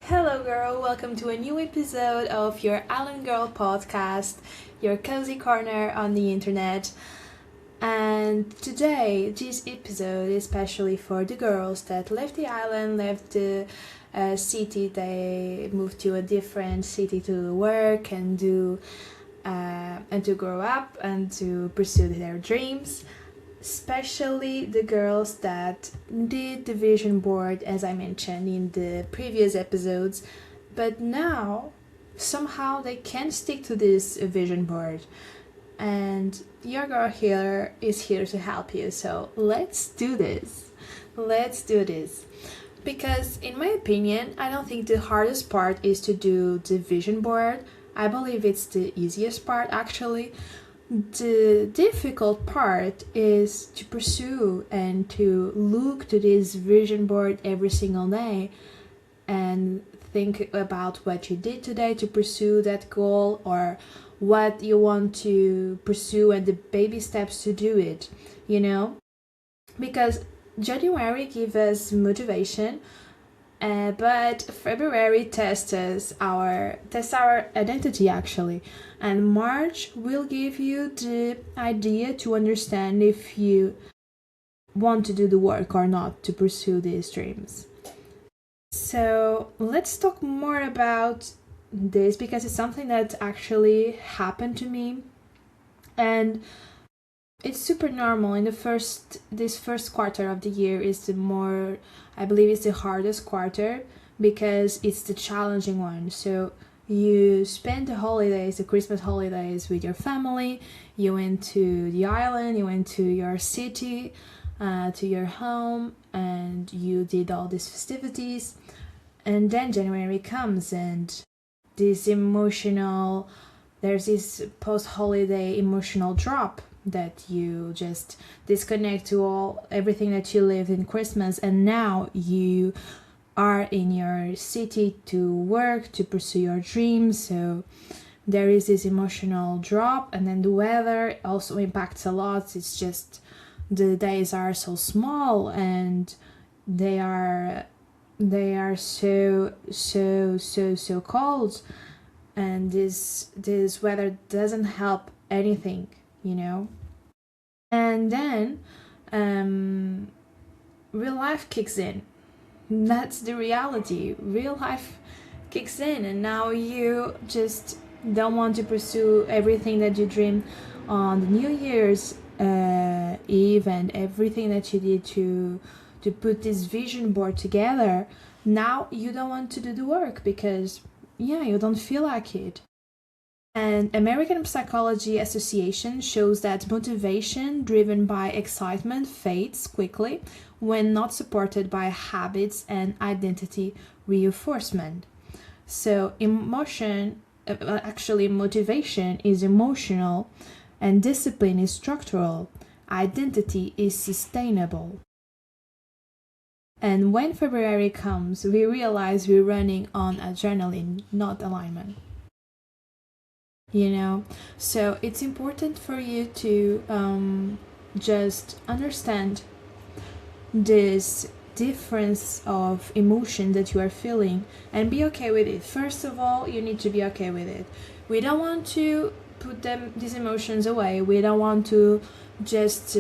Hello, girl. Welcome to a new episode of your Island Girl podcast, your cozy corner on the internet. And today, this episode is especially for the girls that left the island, left the city. They moved to a different city to work and to grow up and to pursue their dreams. Especially the girls that did the vision board, as I mentioned in the previous episodes, but now somehow they can't stick to this vision board. And your girl here is here to help you. So let's do this. Let's do this. Because in my opinion, I don't think the hardest part is to do the vision board. I believe it's the easiest part actually. The difficult part is to pursue and to look to this vision board every single day and think about what you did today to pursue that goal or what you want to pursue and the baby steps to do it, because January gives us motivation, but February tests our identity actually, and March will give you the idea to understand if you want to do the work or not to pursue these dreams. So let's talk more about this because it's something that actually happened to me, and it's super normal. In this first quarter of the year is I believe it's the hardest quarter because it's the challenging one. So you spend the Christmas holidays with your family, you went to the island, you went to your city, to your home, and you did all these festivities. And then January comes and there's this post-holiday emotional drop that you just disconnect to everything that you lived in Christmas, and now you are in your city to work, to pursue your dreams. So there is this emotional drop, and then the weather also impacts a lot. It's just the days are so small and they are so cold, and this weather doesn't help anything, and then real life kicks in. That's the reality. Real life kicks in, and now you just don't want to pursue everything that you dreamed on the New Year's Eve and everything that you did to put this vision board together. Now you don't want to do the work because you don't feel like it. And American Psychology Association shows that motivation driven by excitement fades quickly when not supported by habits and identity reinforcement. So motivation is emotional and discipline is structural. Identity is sustainable. And when February comes, we realize we're running on adrenaline, not alignment. So it's important for you to just understand this difference of emotion that you are feeling and be okay with it. First of all, you need to be okay with it. We don't want to put these emotions away. We don't want to just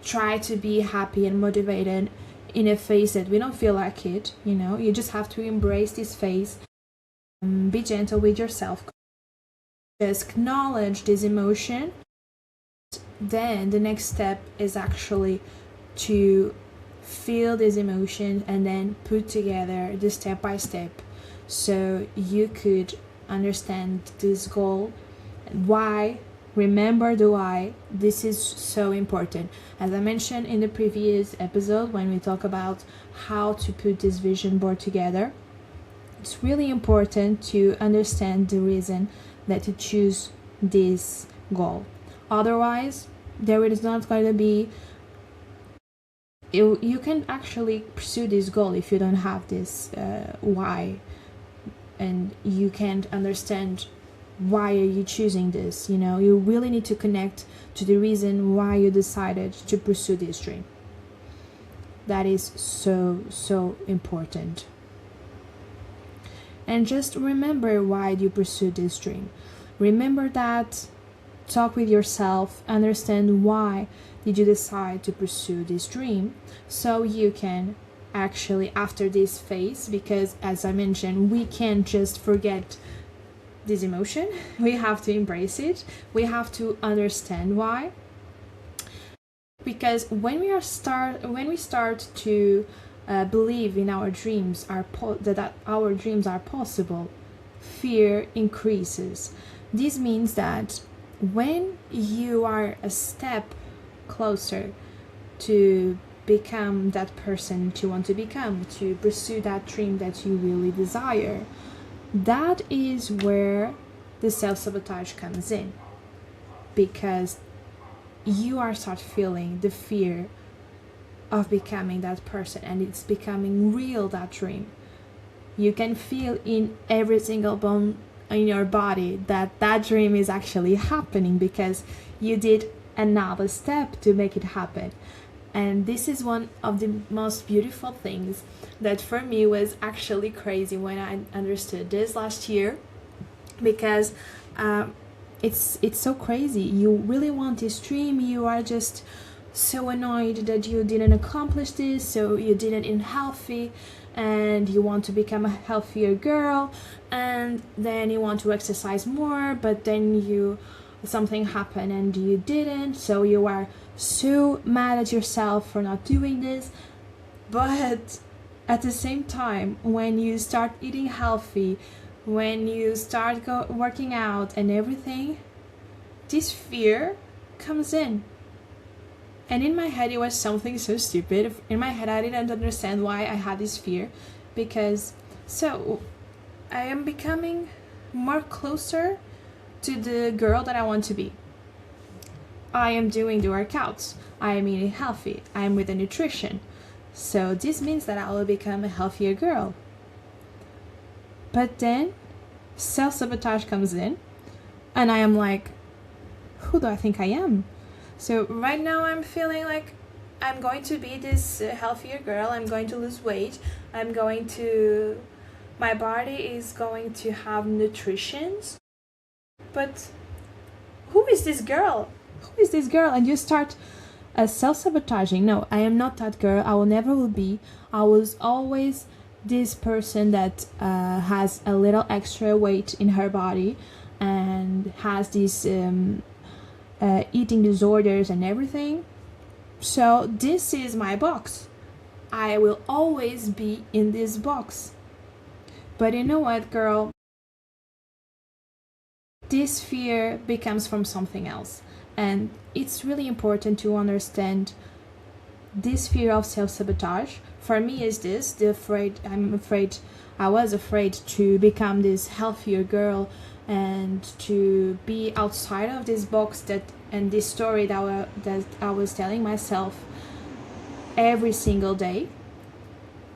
try to be happy and motivated in a phase that we don't feel like it. You just have to embrace this phase and be gentle with yourself. Just acknowledge this emotion. Then the next step is actually to feel this emotion and then put together the step by step so you could understand this goal. Why? Remember the why. This is so important. As I mentioned in the previous episode when we talk about how to put this vision board together, it's really important to understand the reason that you choose this goal. Otherwise, there is not going to be you can actually pursue this goal if you don't have this why, and you can't understand why are you choosing this. You really need to connect to the reason why you decided to pursue this dream. That is so important. and just remember why you pursued this dream. Remember that, talk with yourself, understand why did you decide to pursue this dream, so you can actually, after this phase, because as I mentioned, we can't just forget this emotion, we have to embrace it, we have to understand why. Because when we start to believe in our dreams that our dreams are possible, fear increases. This means that when you are a step closer to become that person that you want to become, to pursue that dream that you really desire, that is where the self-sabotage comes in, because you are start feeling the fear of becoming that person, and it's becoming real, that dream. You can feel in every single bone in your body that that dream is actually happening, because you did another step to make it happen. And this is one of the most beautiful things that for me was actually crazy when I understood this last year, because it's so crazy. You really want this dream, you are just so annoyed that you didn't accomplish this, so you didn't eat healthy, and you want to become a healthier girl, and then you want to exercise more, but then something happened and you didn't, so you are so mad at yourself for not doing this. But at the same time, when you start eating healthy, when you start working out and everything, this fear comes in. And in my head, it was something so stupid. In my head, I didn't understand why I had this fear, because so I am becoming more closer to the girl that I want to be. I am doing the workouts, I am eating healthy, I am with the nutrition, so this means that I will become a healthier girl. But then self-sabotage comes in, and I am like, who do I think I am? So right now I'm feeling like I'm going to be this healthier girl, I'm going to lose weight, my body is going to have nutrition. But who is this girl? Who is this girl? And you start self-sabotaging. No, I am not that girl. I will never will be. I was always this person that has a little extra weight in her body and has these eating disorders and everything. So this is my box. I will always be in this box. But you know what, girl? This fear becomes from something else. And it's really important to understand this fear of self-sabotage. For me is this, I was afraid to become this healthier girl and to be outside of this box and this story that I was telling myself every single day.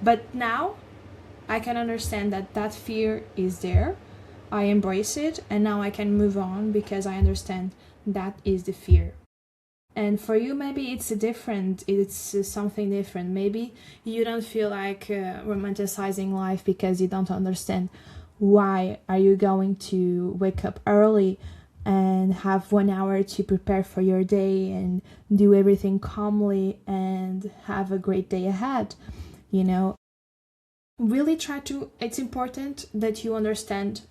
But now I can understand that fear is there. I embrace it, and now I can move on because I understand that is the fear. And for you, maybe it's something different. Maybe you don't feel like romanticizing life because you don't understand why are you going to wake up early and have 1 hour to prepare for your day and do everything calmly and have a great day ahead. Really it's important that you understand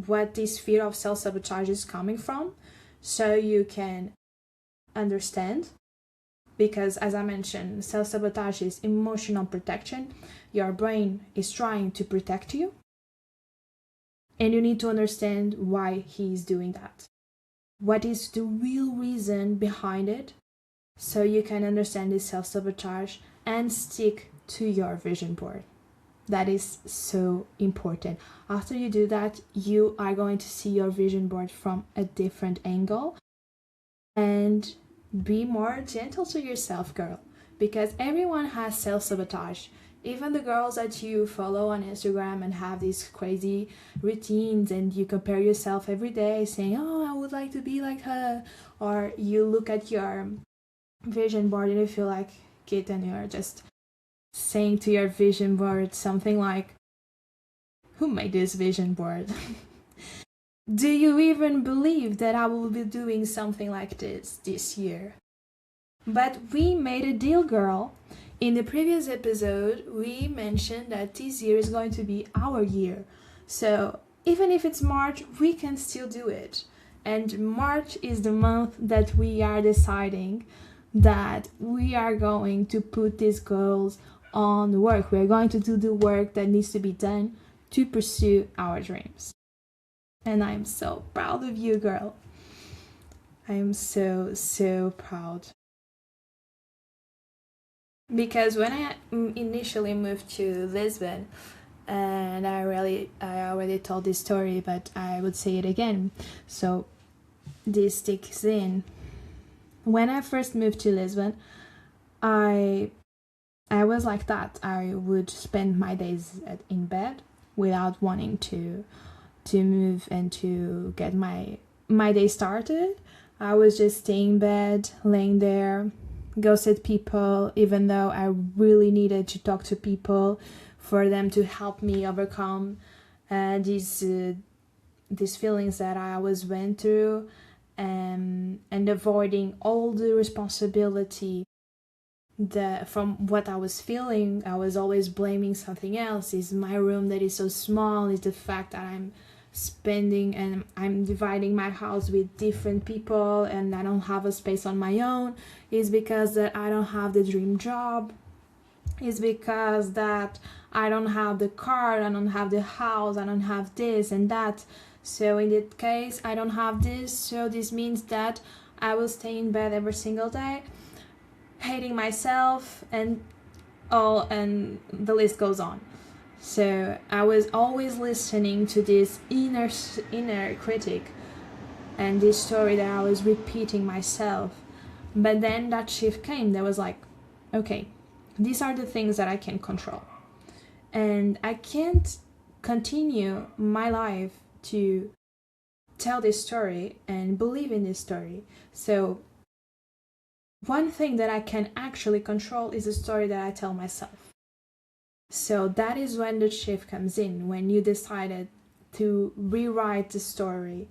what this fear of self-sabotage is coming from, so you can understand. Because as I mentioned, self-sabotage is emotional protection. Your brain is trying to protect you, and you need to understand why he's doing that. What is the real reason behind it, so you can understand this self-sabotage and stick to your vision board. That is so important. After you do that, you are going to see your vision board from a different angle and be more gentle to yourself, girl, because everyone has self-sabotage. Even the girls that you follow on Instagram and have these crazy routines, and you compare yourself every day saying, oh, I would like to be like her, or you look at your vision board and you feel like kid, and you're just saying to your vision board something like, Who made this vision board? Do you even believe that I will be doing something like this year? But we made a deal, girl. In the previous episode, we mentioned that this year is going to be our year. So even if it's March, we can still do it. And March is the month that we are deciding that we are going to put these goals on work. We're going to do the work that needs to be done to pursue our dreams. And I'm so proud of you, girl. I am so proud. Because when I initially moved to Lisbon, and I already told this story, but I would say it again, so this sticks in. When I first moved to Lisbon, I was like that. I would spend my days in bed without wanting to move and to get my day started. I was just staying in bed, laying there, ghosted people, even though I really needed to talk to people for them to help me overcome these feelings that I was went through, and avoiding all the responsibility from what I was feeling. I was always blaming something else. Is my room that is so small? Is the fact that I'm spending and I'm dividing my house with different people and I don't have a space on my own? Is because that I don't have the dream job? Is because that I don't have the car, I don't have the house, I don't have this and that? So in that case, I don't have this, so this means that I will stay in bed every single day, hating myself, and the list goes on. So I was always listening to this inner critic and this story that I was repeating myself. But then that shift came. That was like, okay, these are the things that I can control. And I can't continue my life to tell this story and believe in this story. So one thing that I can actually control is the story that I tell myself. So that is when the shift comes in, when you decided to rewrite the story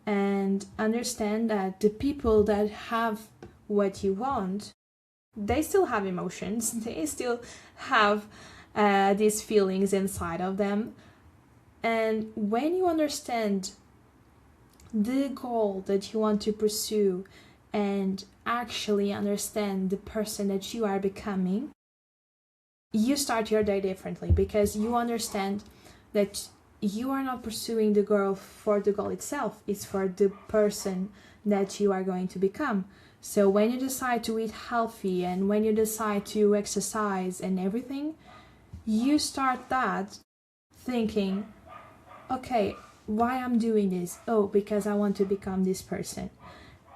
and understand that the people that have what you want, they still have emotions, they still have these feelings inside of them. And when you understand the goal that you want to pursue and actually understand the person that you are becoming, you start your day differently, because you understand that you are not pursuing the goal for the goal itself, it's for the person that you are going to become. So when you decide to eat healthy and when you decide to exercise and everything, you start that thinking, okay, why I'm doing this? Oh, because I want to become this person.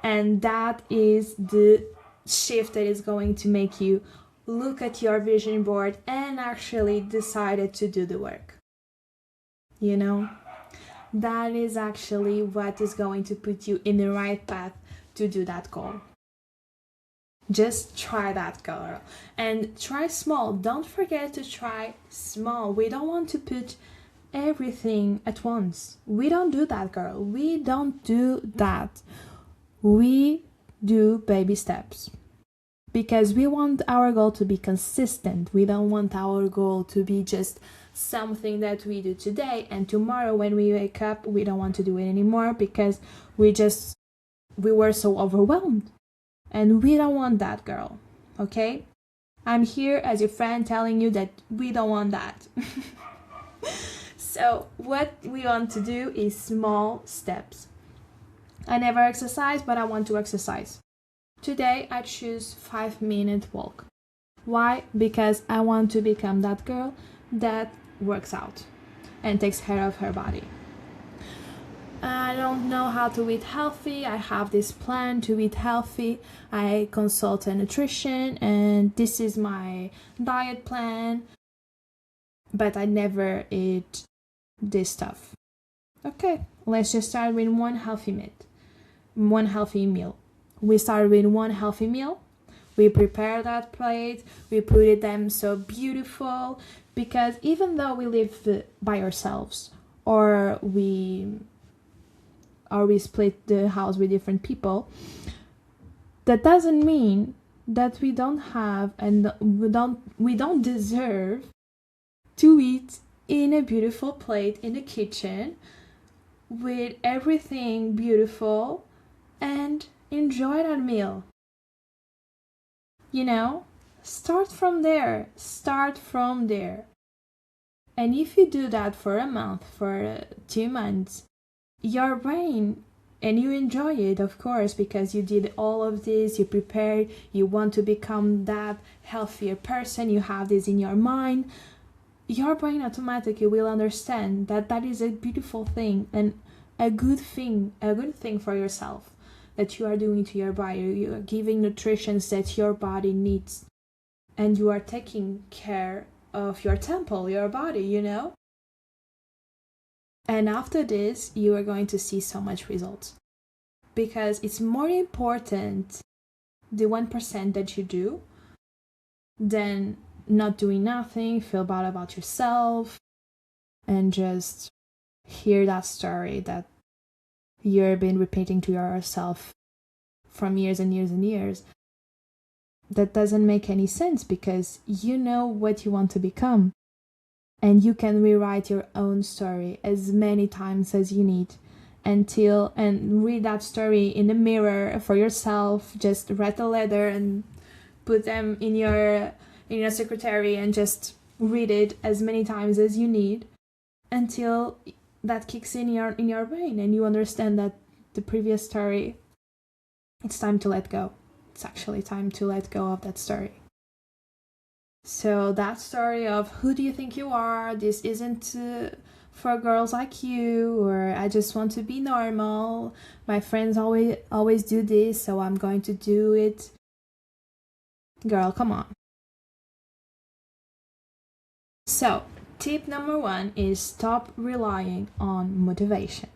And that is the shift that is going to make you look at your vision board and actually decided to do the work. You know, that is actually what is going to put you in the right path to do that goal. Just try that, girl. And try small. Don't forget to try small. We don't want to put everything at once. We don't do that, girl. We don't do that. We do baby steps. Because we want our goal to be consistent. We don't want our goal to be just something that we do today and tomorrow when we wake up we don't want to do it anymore because we were so overwhelmed. And we don't want that, girl. Okay? I'm here as your friend telling you that we don't want that. So what we want to do is small steps. I never exercise, but I want to exercise. Today I choose 5-minute walk. Why? Because I want to become that girl that works out and takes care of her body. I don't know how to eat healthy. I have this plan to eat healthy. I consult a nutrition and this is my diet plan. But I never eat this stuff. Okay, let's just start with one healthy meal. We start with one healthy meal. We prepare that plate. We put it them so beautiful. Because even though we live by ourselves, or we split the house with different people, that doesn't mean that we don't have and we don't deserve to eat in a beautiful plate in the kitchen with everything beautiful and enjoy that meal. You know, start from there. And if you do that for a month, for 2 months, your brain, and you enjoy it, of course, because you did all of this, you prepared, you want to become that healthier person, you have this in your mind, your brain automatically will understand that that is a beautiful thing and a good thing for yourself that you are doing to your body. You are giving nutrition that your body needs, and you are taking care of your temple, your body, you know? And after this, you are going to see so much results. Because it's more important, the 1% that you do, than not doing nothing, feel bad about yourself, and just hear that story that you've been repeating to yourself from years and years and years. That doesn't make any sense, because you know what you want to become, and you can rewrite your own story as many times as you need and read that story in the mirror for yourself. Just write a letter and put them in your secretary and just read it as many times as you need until that kicks in your brain and you understand that the previous story, it's time to let go. It's actually time to let go of that story. So that story of who do you think you are, this isn't for girls like you, or I just want to be normal, my friends always do this, so I'm going to do it. Girl, come on. So tip number 1 is stop relying on motivation.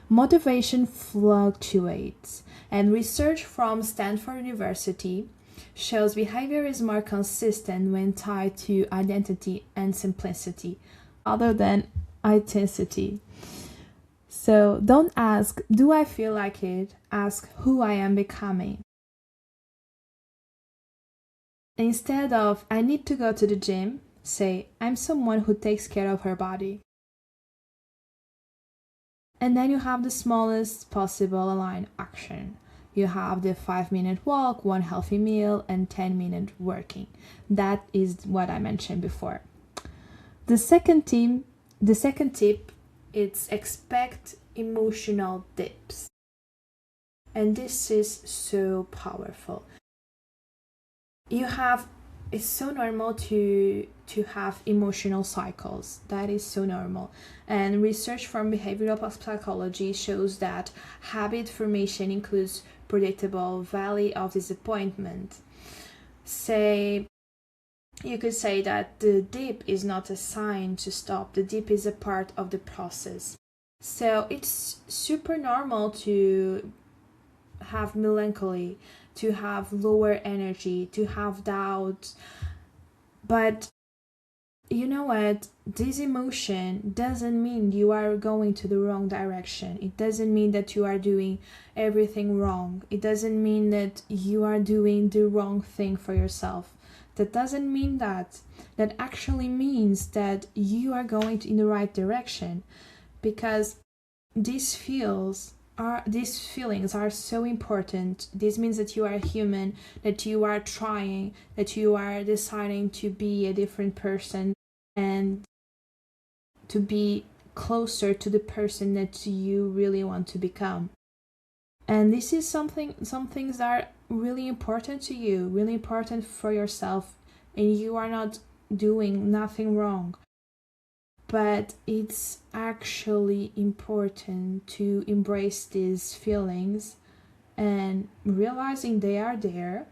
Motivation fluctuates, and research from Stanford University shows behavior is more consistent when tied to identity and simplicity, other than authenticity. So don't ask, do I feel like it? Ask who I am becoming. Instead of, I need to go to the gym, say, I'm someone who takes care of her body. And then you have the smallest possible aligned action. You have the 5-minute walk, 1 healthy meal, and 10-minute working. That is what I mentioned before. The second tip is expect emotional dips. And this is so powerful. It's so normal to have emotional cycles. That is so normal. And research from behavioral psychology shows that habit formation includes predictable valley of disappointment. You could say that the dip is not a sign to stop. The dip is a part of the process. So it's super normal to have melancholy, to have lower energy, to have doubt. But you know what? This emotion doesn't mean you are going to the wrong direction. It doesn't mean that you are doing everything wrong. It doesn't mean that you are doing the wrong thing for yourself. That doesn't mean that. That actually means that you are going in the right direction, because these feelings are so important. This means that you are human, that you are trying, that you are deciding to be a different person and to be closer to the person that you really want to become. And this is some things are really important to you, really important for yourself, and you are not doing nothing wrong. But it's actually important to embrace these feelings and realizing they are there.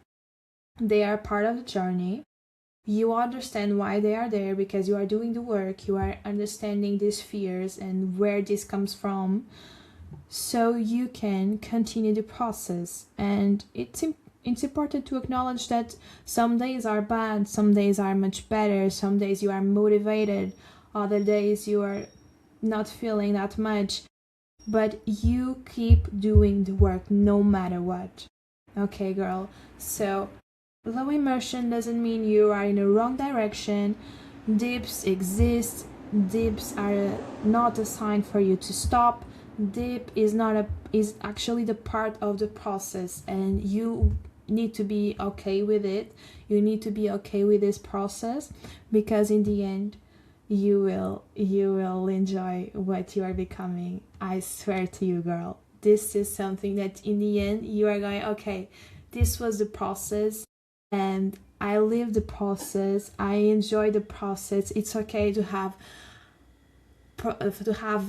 They are part of the journey. You understand why they are there because you are doing the work. You are understanding these fears and where this comes from, so you can continue the process. And it's it's important to acknowledge that some days are bad, some days are much better, some days you are motivated, other days you are not feeling that much, but you keep doing the work no matter what. Okay, girl? So, low emotion doesn't mean you are in the wrong direction. Dips exist. Dips are not a sign for you to stop. Dip is actually the part of the process, and you need to be okay with it. You need to be okay with this process, because in the end you will enjoy what you are becoming. I swear to you, girl. This is something that in the end you are going, okay, this was the process and I live the process. I enjoy the process. It's okay to have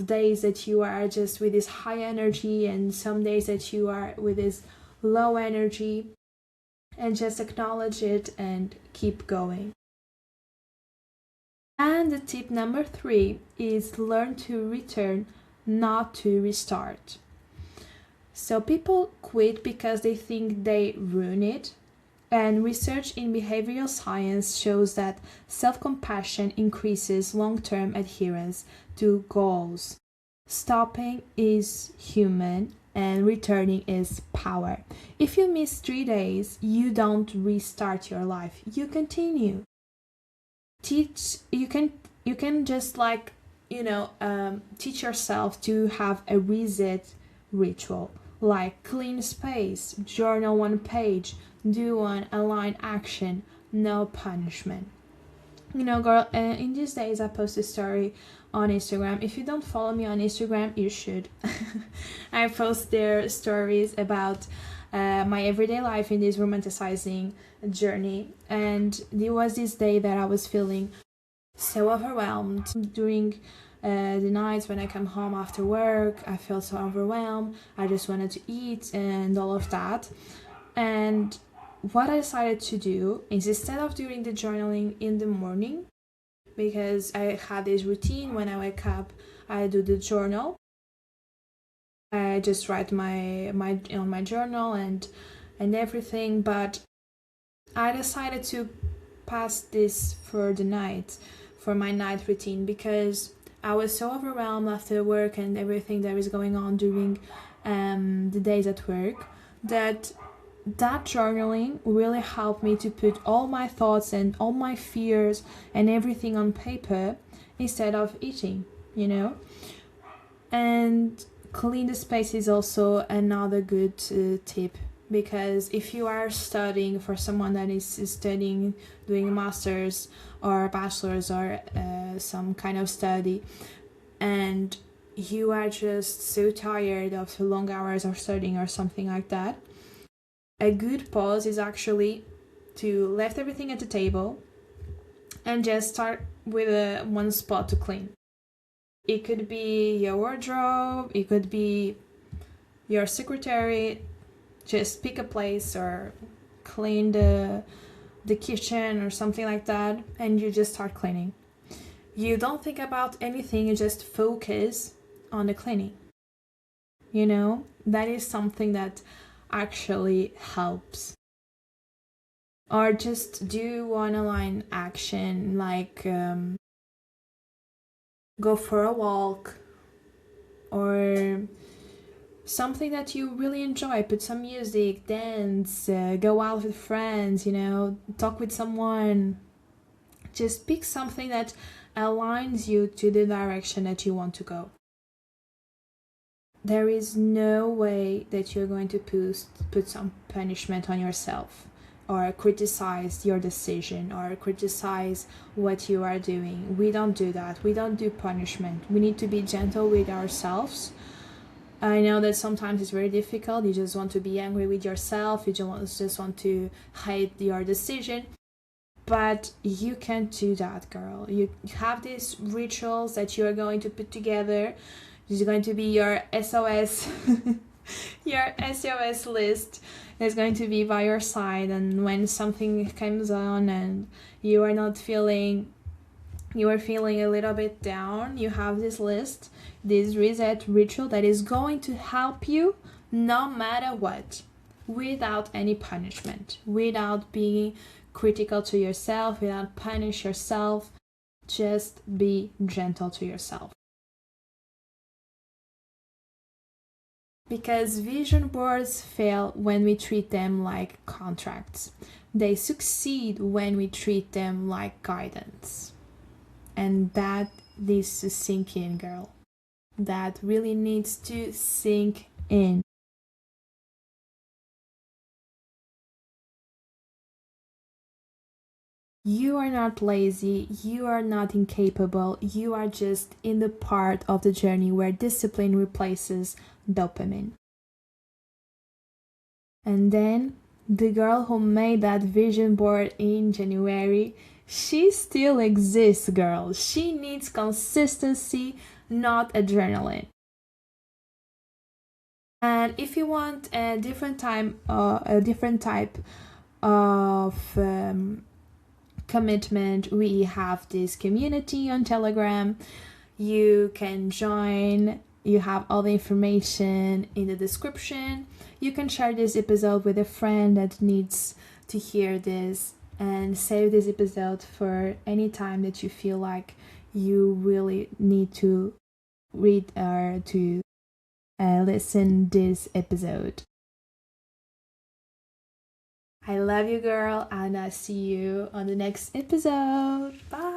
days that you are just with this high energy and some days that you are with this low energy, and just acknowledge it and keep going. And the tip number 3 is learn to return, not to restart. So people quit because they think they ruin it. And research in behavioral science shows that self-compassion increases long-term adherence to goals. Stopping is human and returning is power. If you miss 3 days, you don't restart your life. You continue. You can just teach yourself to have a reset ritual, like clean space, journal 1 page, do 1 aligned action, no punishment. Girl, in these days I post a story on Instagram. If you don't follow me on Instagram, you should. I post their stories about my everyday life in this romanticizing journey. And there was this day that I was feeling so overwhelmed during the nights when I come home after work. I felt so overwhelmed. I just wanted to eat and all of that. And what I decided to do is, instead of doing the journaling in the morning, because I had this routine, when I wake up I do the journal. I just write my on my journal and everything, but I decided to pass this for the night, for my night routine, because I was so overwhelmed after work and everything that is going on during the days at work, that journaling really helped me to put all my thoughts and all my fears and everything on paper instead of eating, And clean the space is also another good tip, because if you are studying, for someone that is studying, doing a master's or a bachelor's or some kind of study, and you are just so tired after long hours of studying or something like that, a good pause is actually to left everything at the table and just start with one spot to clean. It could be your wardrobe, it could be your secretary. Just pick a place or clean the kitchen or something like that, and you just start cleaning. You don't think about anything, you just focus on the cleaning. That is something that actually helps. Or just do 1 aligned action, like go for a walk, or something that you really enjoy. Put some music, dance, go out with friends, talk with someone. Just pick something that aligns you to the direction that you want to go. There is no way that you're going to put some punishment on yourself, or criticize your decision, or criticize what you are doing. We don't do that. We don't do punishment. We need to be gentle with ourselves. I know that sometimes it's very difficult. You just want to be angry with yourself. You just want to hate your decision. But you can't do that, girl. You have these rituals that you are going to put together. This is going to be your SOS, your SOS list is going to be by your side. And when something comes on and you are feeling a little bit down, you have this list, this reset ritual that is going to help you no matter what. without any punishment, without being critical to yourself, without punish yourself. Just be gentle to yourself. Because vision boards fail when we treat them like contracts. They succeed when we treat them like guidance. And that needs to sink in, girl. That really needs to sink in. You are not lazy, you are not incapable, you are just in the part of the journey where discipline replaces dopamine. And then the girl who made that vision board in January, she still exists, girl. She needs consistency, not adrenaline. And if you want a different type of commitment, we have this community on Telegram. You can join. You have all the information in the description. You can share this episode with a friend that needs to hear this, and save this episode for any time that you feel like you really need to read or to listen this episode. I love you, girl, and I'll see you on the next episode. Bye.